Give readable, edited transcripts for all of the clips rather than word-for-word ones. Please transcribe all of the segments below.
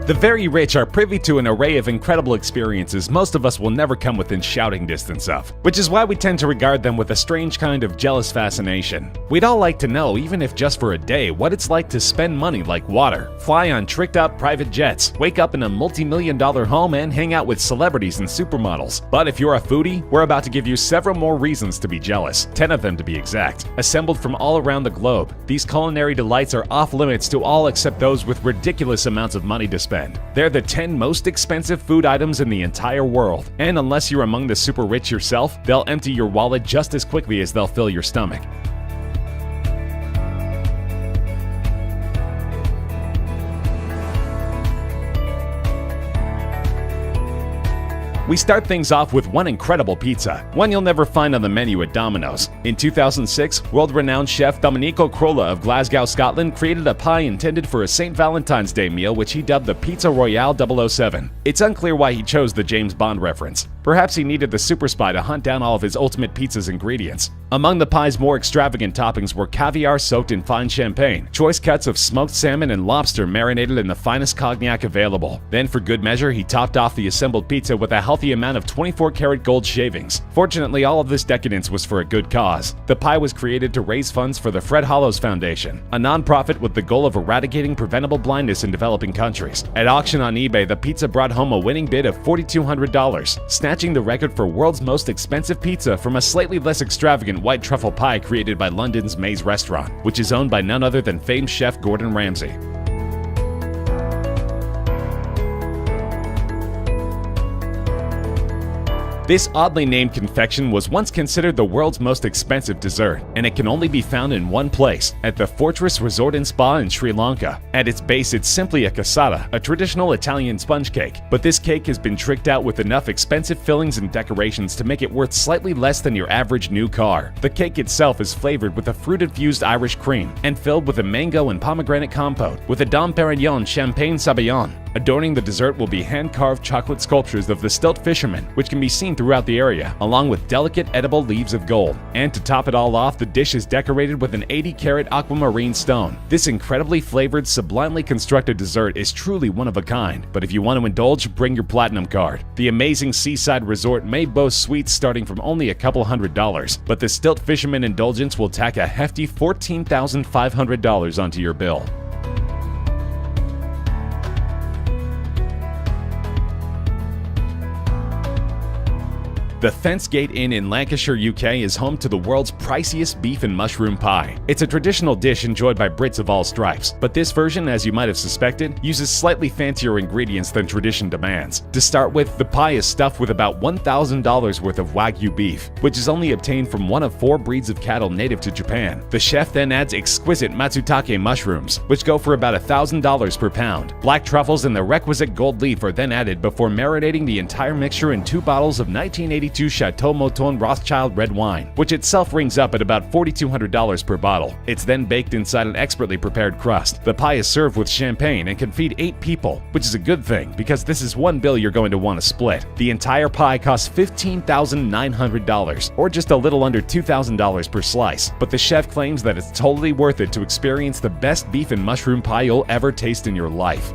The very rich are privy to an array of incredible experiences most of us will never come within shouting distance of, which is why we tend to regard them with a strange kind of jealous fascination. We'd all like to know, even if just for a day, what it's like to spend money like water, fly on tricked-out private jets, wake up in a multi-million-dollar home, and hang out with celebrities and supermodels. But if you're a foodie, we're about to give you several more reasons to be jealous, 10 of them to be exact. Assembled from all around the globe, these culinary delights are off-limits to all except those with ridiculous amounts of money to spend. They're the 10 most expensive food items in the entire world, and unless you're among the super rich yourself, they'll empty your wallet just as quickly as they'll fill your stomach. We start things off with one incredible pizza, one you'll never find on the menu at Domino's. In 2006, world-renowned chef Domenico Crolla of Glasgow, Scotland created a pie intended for a St. Valentine's Day meal which he dubbed the Pizza Royale 007. It's unclear why he chose the James Bond reference. Perhaps he needed the super spy to hunt down all of his ultimate pizza's ingredients. Among the pie's more extravagant toppings were caviar soaked in fine champagne, choice cuts of smoked salmon and lobster marinated in the finest cognac available. Then for good measure, he topped off the assembled pizza with a healthy amount of 24-karat gold shavings. Fortunately, all of this decadence was for a good cause. The pie was created to raise funds for the Fred Hollows Foundation, a non-profit with the goal of eradicating preventable blindness in developing countries. At auction on eBay, the pizza brought home a winning bid of $4,200, snatching the record for world's most expensive pizza from a slightly less extravagant white truffle pie created by London's Maze restaurant, which is owned by none other than famed chef Gordon Ramsay. This oddly named confection was once considered the world's most expensive dessert, and it can only be found in one place, at the Fortress Resort and Spa in Sri Lanka. At its base, it's simply a cassata, a traditional Italian sponge cake, but this cake has been tricked out with enough expensive fillings and decorations to make it worth slightly less than your average new car. The cake itself is flavored with a fruit-infused Irish cream and filled with a mango and pomegranate compote with a Dom Perignon Champagne Sabayon. Adorning the dessert will be hand-carved chocolate sculptures of the stilt fishermen, which can be seen throughout the area, along with delicate edible leaves of gold. And to top it all off, the dish is decorated with an 80-karat aquamarine stone. This incredibly flavored, sublimely constructed dessert is truly one of a kind, but if you want to indulge, bring your platinum card. The amazing seaside resort may boast sweets starting from only a couple $100s, but the stilt fisherman indulgence will tack a hefty $14,500 onto your bill. The Fence Gate Inn in Lancashire, UK is home to the world's priciest beef and mushroom pie. It's a traditional dish enjoyed by Brits of all stripes, but this version, as you might have suspected, uses slightly fancier ingredients than tradition demands. To start with, the pie is stuffed with about $1,000 worth of Wagyu beef, which is only obtained from one of 4 breeds of cattle native to Japan. The chef then adds exquisite matsutake mushrooms, which go for about $1,000 per pound. Black truffles and the requisite gold leaf are then added before marinating the entire mixture in 2 bottles of 1982 Chateau Mouton Rothschild red wine, which itself rings up at about $4,200 per bottle. It's then baked inside an expertly prepared crust. The pie is served with champagne and can feed 8 people, which is a good thing because this is one bill you're going to want to split. The entire pie costs $15,900, or just a little under $2,000 per slice, but the chef claims that it's totally worth it to experience the best beef and mushroom pie you'll ever taste in your life.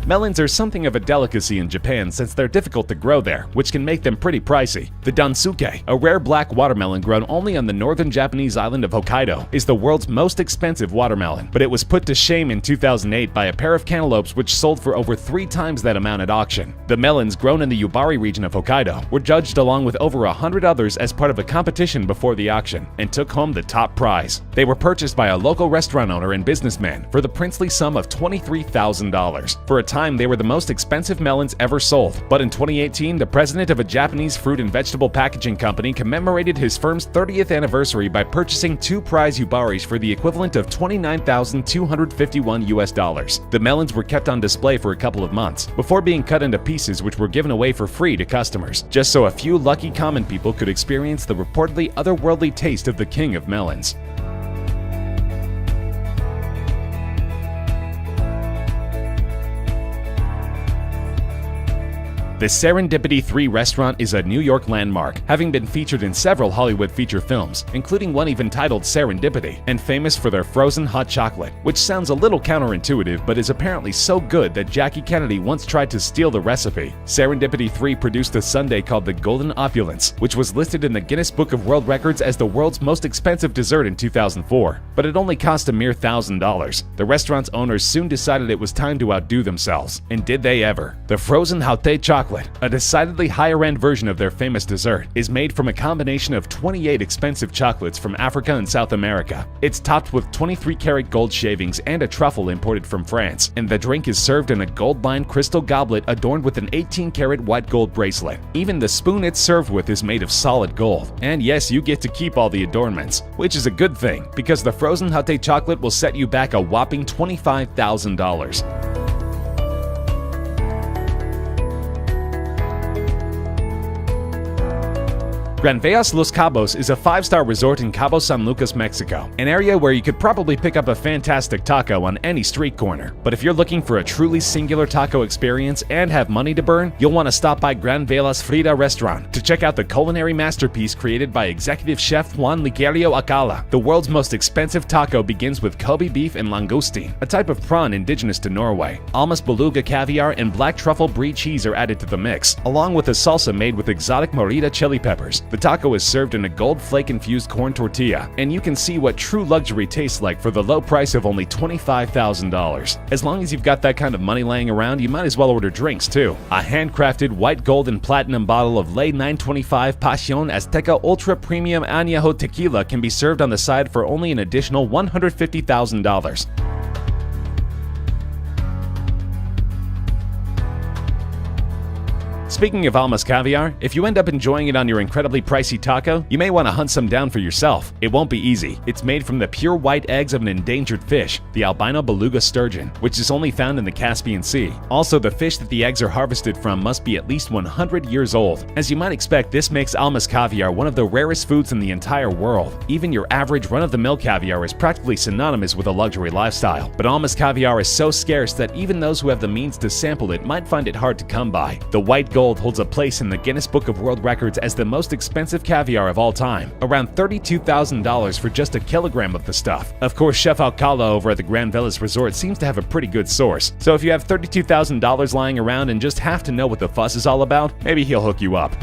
Melons are something of a delicacy in Japan since they're difficult to grow there, which can make them pretty pricey. The dansuke, a rare black watermelon grown only on the northern Japanese island of Hokkaido, is the world's most expensive watermelon, but it was put to shame in 2008 by a pair of cantaloupes which sold for over 3 times that amount at auction. The melons, grown in the Yubari region of Hokkaido, were judged along with over 100 others as part of a competition before the auction, and took home the top prize. They were purchased by a local restaurant owner and businessman for the princely sum of $23,000. For a time, they were the most expensive melons ever sold, but in 2018, the president of a Japanese fruit and vegetable packaging company commemorated his firm's 30th anniversary by purchasing 2 prize Yubaris for the equivalent of $29,251. The melons were kept on display for a couple of months, before being cut into pieces which were given away for free to customers, just so a few lucky common people could experience the reportedly otherworldly taste of the king of melons. The Serendipity 3 restaurant is a New York landmark, having been featured in several Hollywood feature films, including one even titled Serendipity, and famous for their frozen hot chocolate, which sounds a little counterintuitive but is apparently so good that Jackie Kennedy once tried to steal the recipe. Serendipity 3 produced a sundae called the Golden Opulence, which was listed in the Guinness Book of World Records as the world's most expensive dessert in 2004, but it only cost a mere $1,000. The restaurant's owners soon decided it was time to outdo themselves, and did they ever. The frozen haute chocolate, a decidedly higher-end version of their famous dessert, is made from a combination of 28 expensive chocolates from Africa and South America. It's topped with 23-karat gold shavings and a truffle imported from France, and the drink is served in a gold-lined crystal goblet adorned with an 18-karat white gold bracelet. Even the spoon it's served with is made of solid gold. And yes, you get to keep all the adornments, which is a good thing, because the frozen haute chocolate will set you back a whopping $25,000. Gran Veas Los Cabos is a 5-star resort in Cabo San Lucas, Mexico, an area where you could probably pick up a fantastic taco on any street corner. But if you're looking for a truly singular taco experience and have money to burn, you'll want to stop by Gran Velas Frida restaurant to check out the culinary masterpiece created by executive chef Juan Ligerio Acala. The world's most expensive taco begins with Kobe beef and langoustine, a type of prawn indigenous to Norway. Almas beluga caviar and black truffle brie cheese are added to the mix, along with a salsa made with exotic morita chili peppers. The taco is served in a gold flake-infused corn tortilla, and you can see what true luxury tastes like for the low price of only $25,000. As long as you've got that kind of money laying around, you might as well order drinks too. A handcrafted white, gold, and platinum bottle of Ley 925 Pasión Azteca Ultra Premium Añejo Tequila can be served on the side for only an additional $150,000. Speaking of Almas caviar, if you end up enjoying it on your incredibly pricey taco, you may want to hunt some down for yourself. It won't be easy. It's made from the pure white eggs of an endangered fish, the albino beluga sturgeon, which is only found in the Caspian Sea. Also, the fish that the eggs are harvested from must be at least 100 years old. As you might expect, this makes Almas caviar one of the rarest foods in the entire world. Even your average run-of-the-mill caviar is practically synonymous with a luxury lifestyle. But Almas caviar is so scarce that even those who have the means to sample it might find it hard to come by. The white gold holds a place in the Guinness Book of World Records as the most expensive caviar of all time, around $32,000 for just a kilogram of the stuff. Of course, Chef Alcala over at the Gran Velas Resort seems to have a pretty good source, so if you have $32,000 lying around and just have to know what the fuss is all about, maybe he'll hook you up.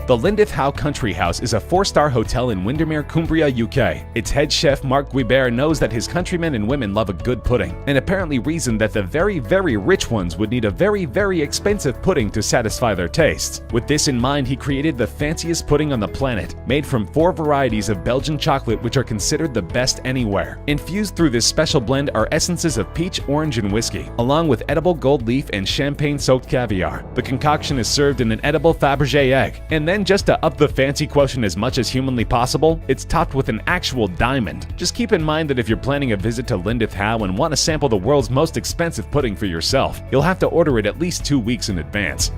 The Lindith Howe Country House is a 4-star hotel in Windermere, Cumbria, UK. Its head chef, Mark Guibert, knows that his countrymen and women love a good pudding, and apparently reasoned that the very, very rich ones would need a very, very expensive pudding to satisfy their tastes. With this in mind, he created the fanciest pudding on the planet, made from 4 varieties of Belgian chocolate which are considered the best anywhere. Infused through this special blend are essences of peach, orange, and whiskey, along with edible gold leaf and champagne-soaked caviar. The concoction is served in an edible Fabergé egg, and then just to up the fancy quotient as much as humanly possible, it's topped with an actual diamond. Just keep in mind that if you're planning a visit to Lindith Howe and want to sample the world's most expensive pudding for yourself, you'll have to order it at least 2 weeks in advance.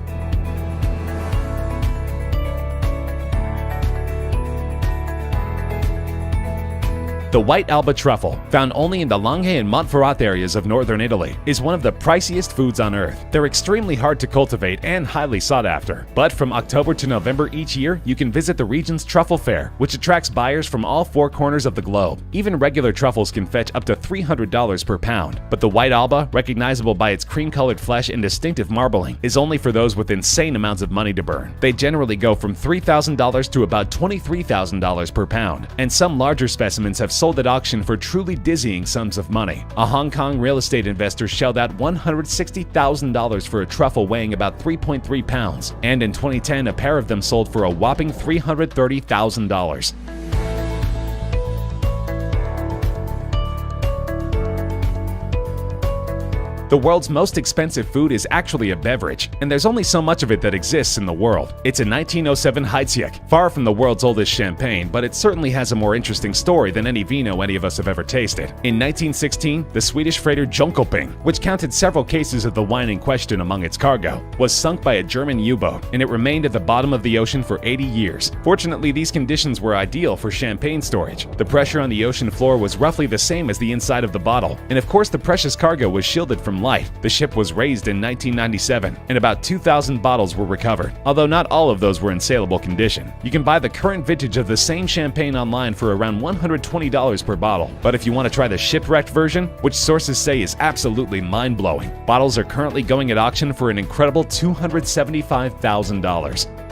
The white Alba truffle, found only in the Langhe and Montferrat areas of northern Italy, is one of the priciest foods on earth. They're extremely hard to cultivate and highly sought after. But from October to November each year, you can visit the region's truffle fair, which attracts buyers from all 4 corners of the globe. Even regular truffles can fetch up to $300 per pound. But the white Alba, recognizable by its cream-colored flesh and distinctive marbling, is only for those with insane amounts of money to burn. They generally go from $3,000 to about $23,000 per pound, and some larger specimens have sold at auction for truly dizzying sums of money. A Hong Kong real estate investor shelled out $160,000 for a truffle weighing about 3.3 pounds, and in 2010 a pair of them sold for a whopping $330,000. The world's most expensive food is actually a beverage, and there's only so much of it that exists in the world. It's a 1907 Hautecuisine, far from the world's oldest champagne, but it certainly has a more interesting story than any vino any of us have ever tasted. In 1916, the Swedish freighter Jönköping, which counted several cases of the wine in question among its cargo, was sunk by a German U-boat, and it remained at the bottom of the ocean for 80 years. Fortunately, these conditions were ideal for champagne storage. The pressure on the ocean floor was roughly the same as the inside of the bottle, and of course the precious cargo was shielded from light. The ship was raised in 1997, and about 2,000 bottles were recovered, although not all of those were in saleable condition. You can buy the current vintage of the same champagne online for around $120 per bottle, but if you want to try the shipwrecked version, which sources say is absolutely mind-blowing, bottles are currently going at auction for an incredible $275,000.